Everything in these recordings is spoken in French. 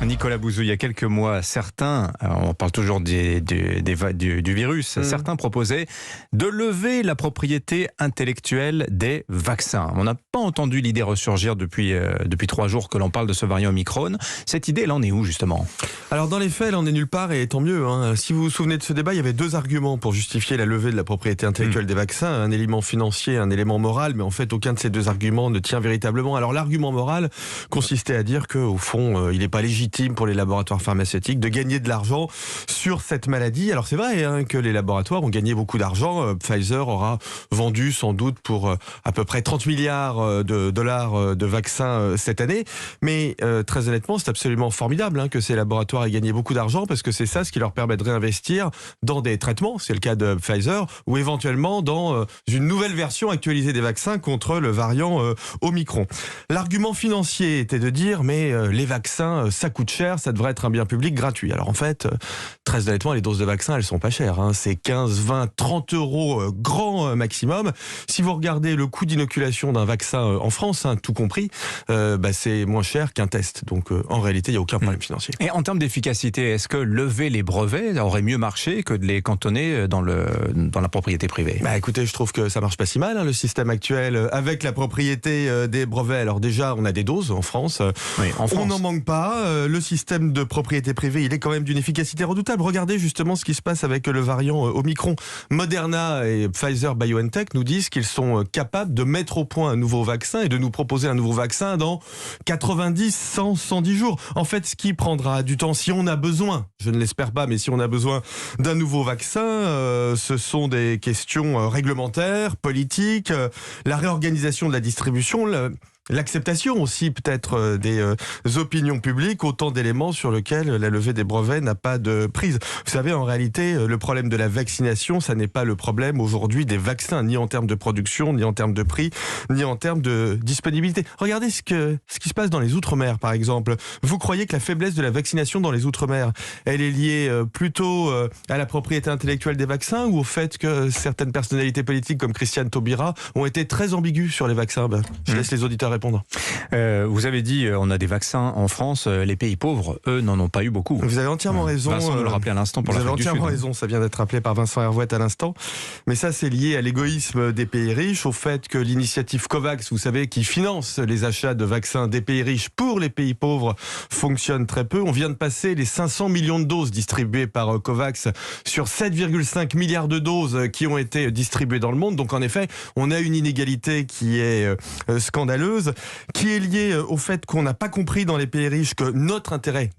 Nicolas Bouzou, il y a quelques mois, certains, on parle toujours du virus, certains proposaient de lever la propriété intellectuelle des vaccins. On n'a pas entendu l'idée ressurgir depuis 3 jours que l'on parle de ce variant Omicron. Cette idée, elle en est où justement ? Alors dans les faits, elle en est nulle part et tant mieux. Si vous vous souvenez de ce débat, il y avait 2 arguments pour justifier la levée de la propriété intellectuelle des vaccins. Un élément financier, un élément moral, mais en fait aucun de ces 2 arguments ne tient véritablement. Alors l'argument moral consistait à dire qu'au fond, il n'est pas légitime pour les laboratoires pharmaceutiques de gagner de l'argent sur cette maladie. Alors c'est vrai que les laboratoires ont gagné beaucoup d'argent. Pfizer aura vendu sans doute pour à peu près 30 milliards de dollars de vaccins cette année. Mais très honnêtement, c'est absolument formidable que ces laboratoires aient gagné beaucoup d'argent parce que c'est ça ce qui leur permet de réinvestir dans des traitements, c'est le cas de Pfizer, ou éventuellement dans une nouvelle version actualisée des vaccins contre le variant Omicron. L'argument financier était de dire mais les vaccins ça coûte cher, ça devrait être un bien public gratuit. Alors en fait, très honnêtement, les doses de vaccins elles sont pas chères, c'est 15, 20, 30 euros grand maximum. Si vous regardez le coût d'inoculation d'un vaccin en France, tout compris, c'est moins cher qu'un test. Donc en réalité, il n'y a aucun problème financier. Et en termes d'efficacité, est-ce que lever les brevets aurait mieux marché que de les cantonner dans la propriété privée ? Écoutez, je trouve que ça marche pas si mal, le système actuel, avec la propriété des brevets. Alors déjà, on a des doses en France. Oui, en France. On n'en manque pas. Le système de propriété privée, il est quand même d'une efficacité redoutable. Regardez justement ce qui se passe avec le variant Omicron. Moderna et Pfizer-BioNTech nous disent qu'ils sont capables de mettre au point un nouveau vaccin et de nous proposer un nouveau vaccin dans 90, 100, 110 jours. En fait, ce qui prendra du temps, si on a besoin, je ne l'espère pas, mais si on a besoin d'un nouveau vaccin, ce sont des questions réglementaires, politiques, la réorganisation de la distribution, l'acceptation aussi peut-être des opinions publiques, autant d'éléments sur lesquels la levée des brevets n'a pas de prise. Vous savez, en réalité, le problème de la vaccination, ça n'est pas le problème aujourd'hui des vaccins, ni en termes de production, ni en termes de prix, ni en termes de disponibilité. Regardez ce qui se passe dans les Outre-mer, par exemple. Vous croyez que la faiblesse de la vaccination dans les Outre-mer, elle est liée plutôt à la propriété intellectuelle des vaccins ou au fait que certaines personnalités politiques comme Christiane Taubira ont été très ambiguës sur les vaccins ? Je laisse les auditeurs répondre. Vous avez dit on a des vaccins en France, les pays pauvres, eux, n'en ont pas eu beaucoup. Vous avez entièrement raison. Vincent nous le rappelait à l'instant pour l'Afrique du Sud. Vous avez entièrement raison, ça vient d'être rappelé par Vincent Hervouet à l'instant. Mais ça, c'est lié à l'égoïsme des pays riches, au fait que l'initiative COVAX, vous savez, qui finance les achats de vaccins des pays riches pour les pays pauvres, fonctionne très peu. On vient de passer les 500 millions de doses distribuées par COVAX sur 7,5 milliards de doses qui ont été distribuées dans le monde. Donc en effet, on a une inégalité qui est scandaleuse, qui est liée au fait qu'on n'a pas compris dans les pays riches que notre intérêt,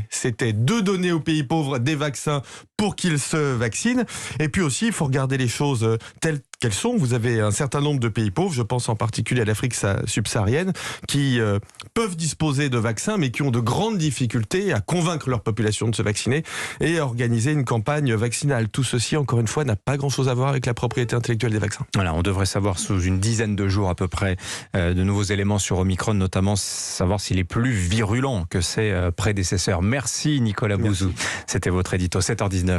c'était de donner aux pays pauvres des vaccins pour qu'ils se vaccinent. Et puis aussi, il faut regarder les choses telles qu'elles sont. Vous avez un certain nombre de pays pauvres, je pense en particulier à l'Afrique subsaharienne, qui peuvent disposer de vaccins, mais qui ont de grandes difficultés à convaincre leur population de se vacciner et à organiser une campagne vaccinale. Tout ceci, encore une fois, n'a pas grand-chose à voir avec la propriété intellectuelle des vaccins. Voilà, on devrait savoir sous une dizaine de jours à peu près de nouveaux éléments sur Omicron, notamment savoir s'il est plus virulent que ses prédécesseurs. Merci Nicolas Bouzou. C'était votre édito, 7h19.